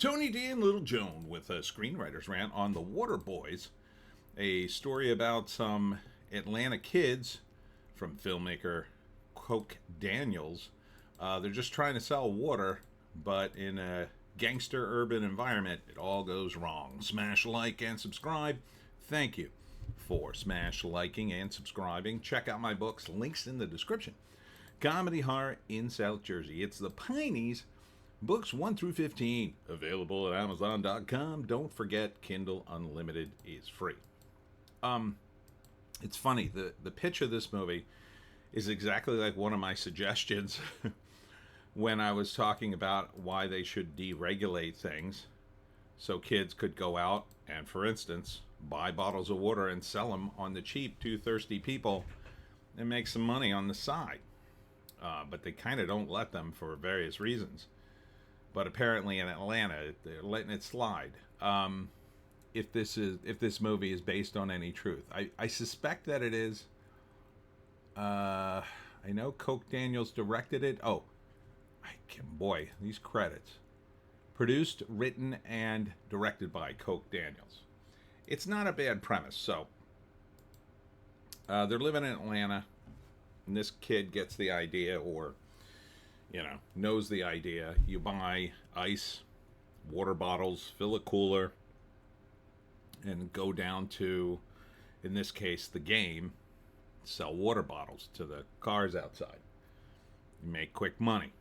Tony D and Little Joan with a Screenwriter's Rant on the Waterboyz, a story about some Atlanta kids from filmmaker Coke Daniels. They're just trying to sell water, but in a gangster urban environment, it all goes wrong. Smash like and subscribe. Thank you for smash liking and subscribing. Check out my books, links in the description. Comedy Horror in South Jersey. It's the Pineys. Books 1 through 15, available at Amazon.com. Don't forget, Kindle Unlimited is free. It's funny, the pitch of this movie is exactly like one of my suggestions when I was talking about why they should deregulate things so kids could go out and, for instance, buy bottles of water and sell them on the cheap to thirsty people and make some money on the side. But they kind of don't let them for various reasons. But apparently in Atlanta, they're letting it slide. If this movie is based on any truth, I suspect that it is. I know Coke Daniels directed it. Oh, boy, these credits: produced, written, and directed by Coke Daniels. It's not a bad premise. So they're living in Atlanta, and this kid gets the idea, or knows the idea. You buy ice, water bottles, fill a cooler, and go down to, in this case, the game, sell water bottles to the cars outside. You make quick money.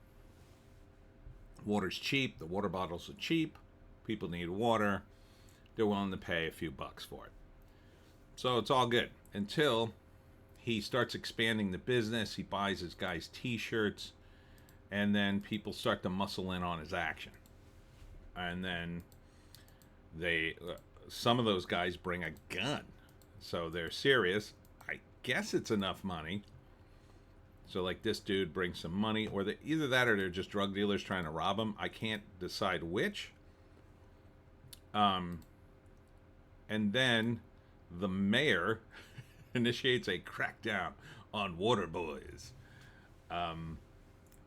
Water's cheap. The water bottles are cheap. People need water. They're willing to pay a few bucks for it. So it's all good until he starts expanding the business. He buys his guys t-shirts. And then people start to muscle in on his action. And then some of those guys bring a gun. So they're serious. I guess it's enough money. So like this dude brings some money, or either that or they're just drug dealers trying to rob him. I can't decide which. And then the mayor initiates a crackdown on Waterboyz.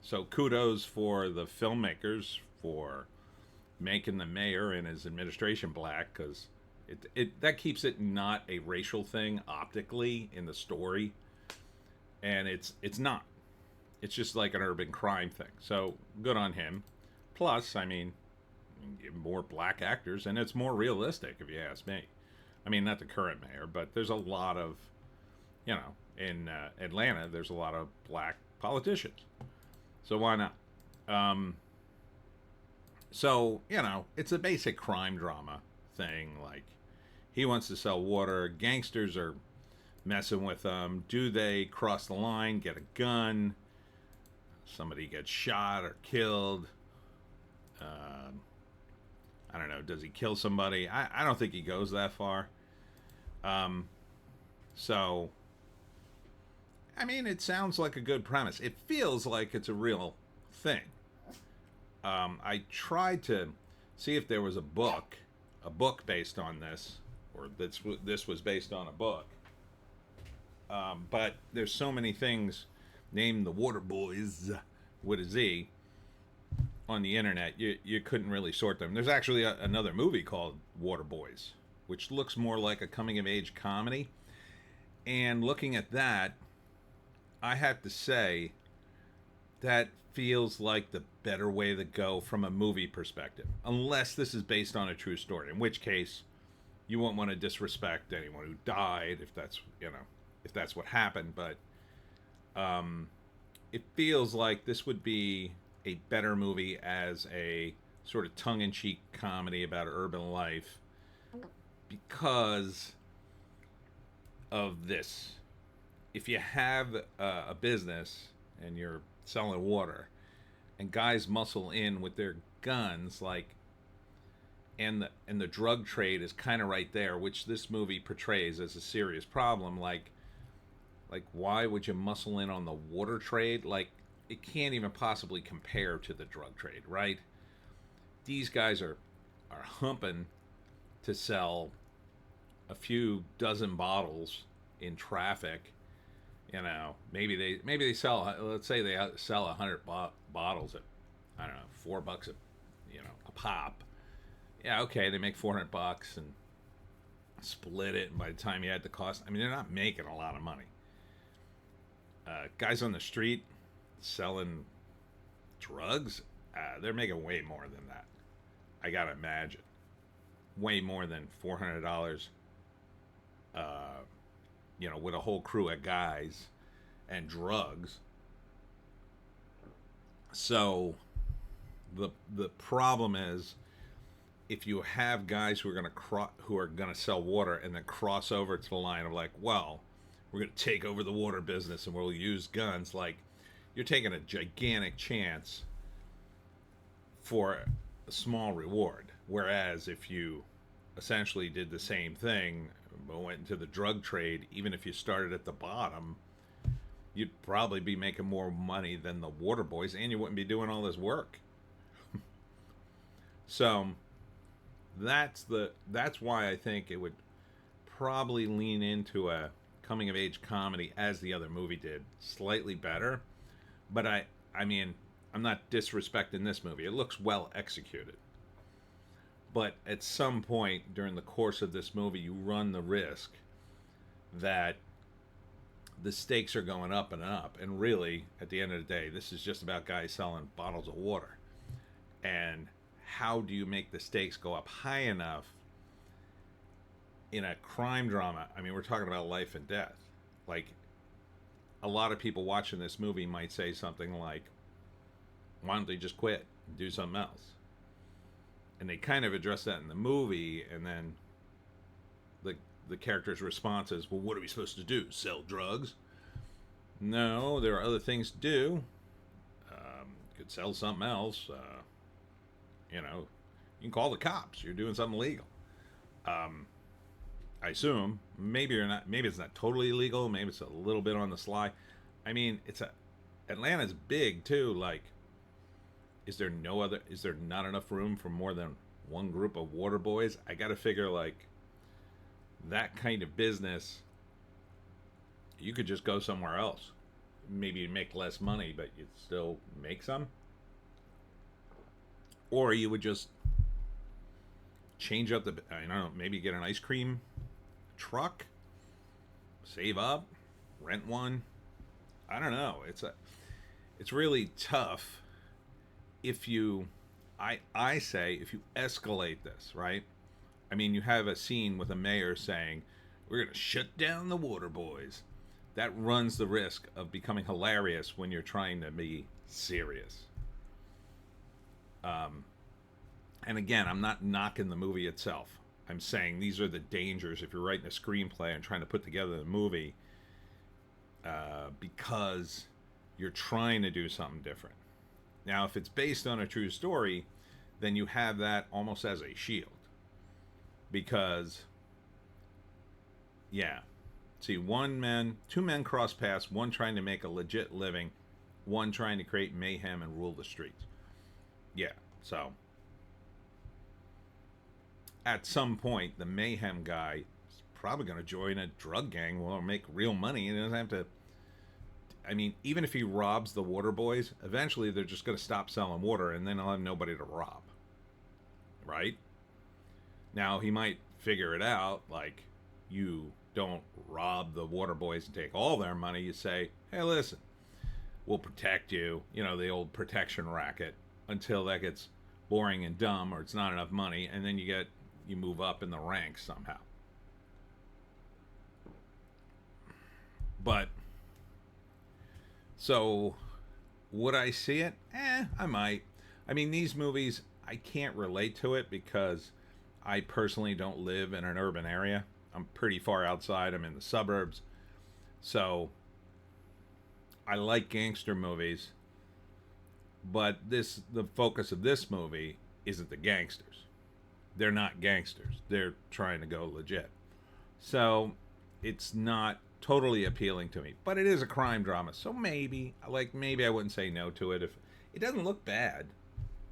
So kudos for the filmmakers for making the mayor and his administration black, because that keeps it not a racial thing optically in the story, and it's not. It's just like an urban crime thing. So good on him. Plus, I mean, give more black actors, and it's more realistic if you ask me. I mean, not the current mayor, but there's a lot of, in Atlanta, there's a lot of black politicians. So why not? So, it's a basic crime drama thing. Like, he wants to sell water. Gangsters are messing with him. Do they cross the line, get a gun? Somebody gets shot or killed. I don't know. Does he kill somebody? I don't think he goes that far. So... I mean, it sounds like a good premise. It feels like it's a real thing. I tried to see if there was a book based on this, or this was based on a book. But there's so many things named the Waterboyz with a Z on the internet, you couldn't really sort them. There's actually another movie called Waterboyz, which looks more like a coming-of-age comedy. And looking at that, I have to say that feels like the better way to go from a movie perspective, unless this is based on a true story, in which case you won't want to disrespect anyone who died if that's what happened. But it feels like this would be a better movie as a sort of tongue-in-cheek comedy about urban life because of this. If you have a business and you're selling water, and guys muscle in with their guns, and the drug trade is kind of right there, which this movie portrays as a serious problem. Like why would you muscle in on the water trade? Like, it can't even possibly compare to the drug trade, right? These guys are humping to sell a few dozen bottles in traffic. Maybe they sell, let's say they sell 100 bottles at, I don't know, $4 a pop. Yeah, okay, they make $400 and split it, and by the time you add the cost, I mean, they're not making a lot of money. Guys on the street selling drugs, they're making way more than that. I gotta imagine. Way more than $400, with a whole crew of guys and drugs. So the problem is, if you have guys who are gonna sell water and then cross over to the line of like, well, we're gonna take over the water business and we'll use guns, like, you're taking a gigantic chance for a small reward. Whereas if you essentially did the same thing but went into the drug trade, even if you started at the bottom, you'd probably be making more money than the Waterboyz, and you wouldn't be doing all this work. So that's why I think it would probably lean into a coming of age comedy, as the other movie did, slightly better. But I mean, I'm not disrespecting this movie. It looks well executed. But at some point during the course of this movie, you run the risk that the stakes are going up and up. And really, at the end of the day, this is just about guys selling bottles of water. And how do you make the stakes go up high enough in a crime drama? I mean, we're talking about life and death. Like, a lot of people watching this movie might say something like, why don't they just quit and do something else? And they kind of address that in the movie, and then the character's response is, well, what are we supposed to do? Sell drugs? No, there are other things to do. Could sell something else. You can call the cops. You're doing something illegal. I assume. Maybe you're not. Maybe it's not totally illegal. Maybe it's a little bit on the sly. I mean, Atlanta's big too. Like, is there not enough room for more than one group of Waterboyz? I got to figure, like, that kind of business, you could just go somewhere else. Maybe you make less money, but you'd still make some. Or you would just change up I don't know, maybe get an ice cream truck, save up, rent one. I don't know. It's really tough if you, I say, if you escalate this, right? I mean, you have a scene with a mayor saying, we're going to shut down the Waterboyz. That runs the risk of becoming hilarious when you're trying to be serious. And again, I'm not knocking the movie itself. I'm saying these are the dangers if you're writing a screenplay and trying to put together the movie, because you're trying to do something different. Now, if it's based on a true story, then you have that almost as a shield. Because, yeah, see, two men cross paths, one trying to make a legit living, one trying to create mayhem and rule the streets. Yeah, so at some point, the mayhem guy is probably going to join a drug gang or make real money, and he doesn't have to. I mean, even if he robs the Waterboyz, eventually they're just going to stop selling water, and then he'll have nobody to rob. Right? Now, he might figure it out, like, you don't rob the Waterboyz and take all their money. You say, hey, listen, we'll protect you, the old protection racket, until that gets boring and dumb, or it's not enough money, and then you move up in the ranks somehow. But, so, would I see it? I might. I mean, these movies, I can't relate to it because I personally don't live in an urban area. I'm pretty far outside. I'm in the suburbs. So, I like gangster movies, but the focus of this movie isn't the gangsters. They're not gangsters. They're trying to go legit. So, it's not totally appealing to me, but it is a crime drama. So maybe I wouldn't say no to it. If it doesn't look bad,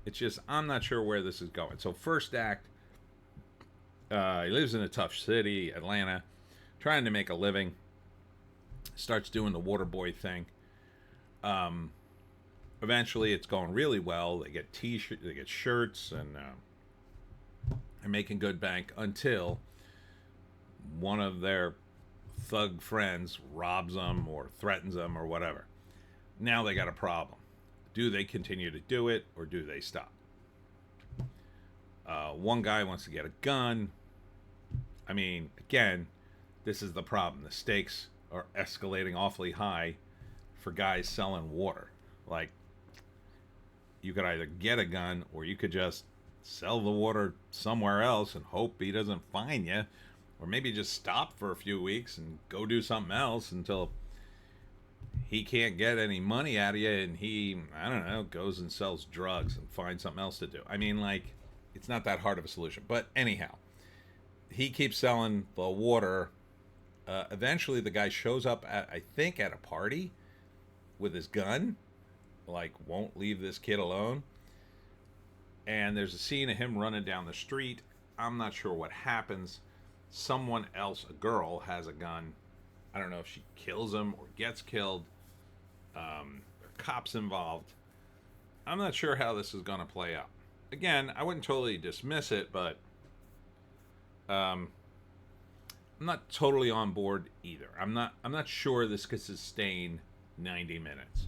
it's just I'm not sure where this is going. So first act, he lives in a tough city, Atlanta, trying to make a living. Starts doing the Waterboy thing. Eventually, it's going really well. They get T-shirts, they get shirts, and and making good bank until one of their thug friends robs them or threatens them or whatever. Now they got a problem. Do they continue to do it or do they stop? One guy wants to get a gun. I mean, again, this is the problem. The stakes are escalating awfully high for guys selling water. Like, you could either get a gun or you could just sell the water somewhere else and hope he doesn't find you, or maybe just stop for a few weeks and go do something else until he can't get any money out of you and he, I don't know, goes and sells drugs and finds something else to do. I mean, like, it's not that hard of a solution. But anyhow, he keeps selling the water. Eventually the guy shows up at, I think, at a party with his gun, like, won't leave this kid alone. And there's a scene of him running down the street. I'm not sure what happens. Someone else, a girl, has a gun. I don't know if she kills him or gets killed. There are cops involved. I'm not sure how this is going to play out. Again, I wouldn't totally dismiss it, but I'm not totally on board either. I'm not sure this could sustain 90 minutes.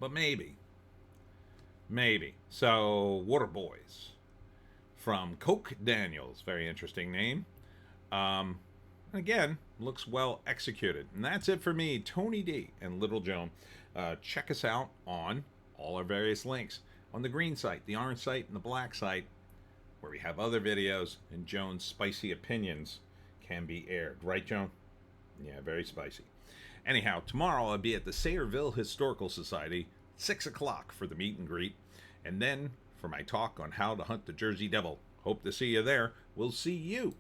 But maybe. So, Waterboyz from Coke Daniels, very interesting name. Again, looks well executed. And that's it for me, Tony D and Little Joan. Check us out on all our various links on the green site, the orange site, and the black site, where we have other videos and Joan's spicy opinions can be aired. Right, Joan? Yeah, very spicy. Anyhow, tomorrow I'll be at the Sayreville Historical Society, 6 o'clock for the meet and greet, and then for my talk on how to hunt the Jersey Devil. Hope to see you there. We'll see you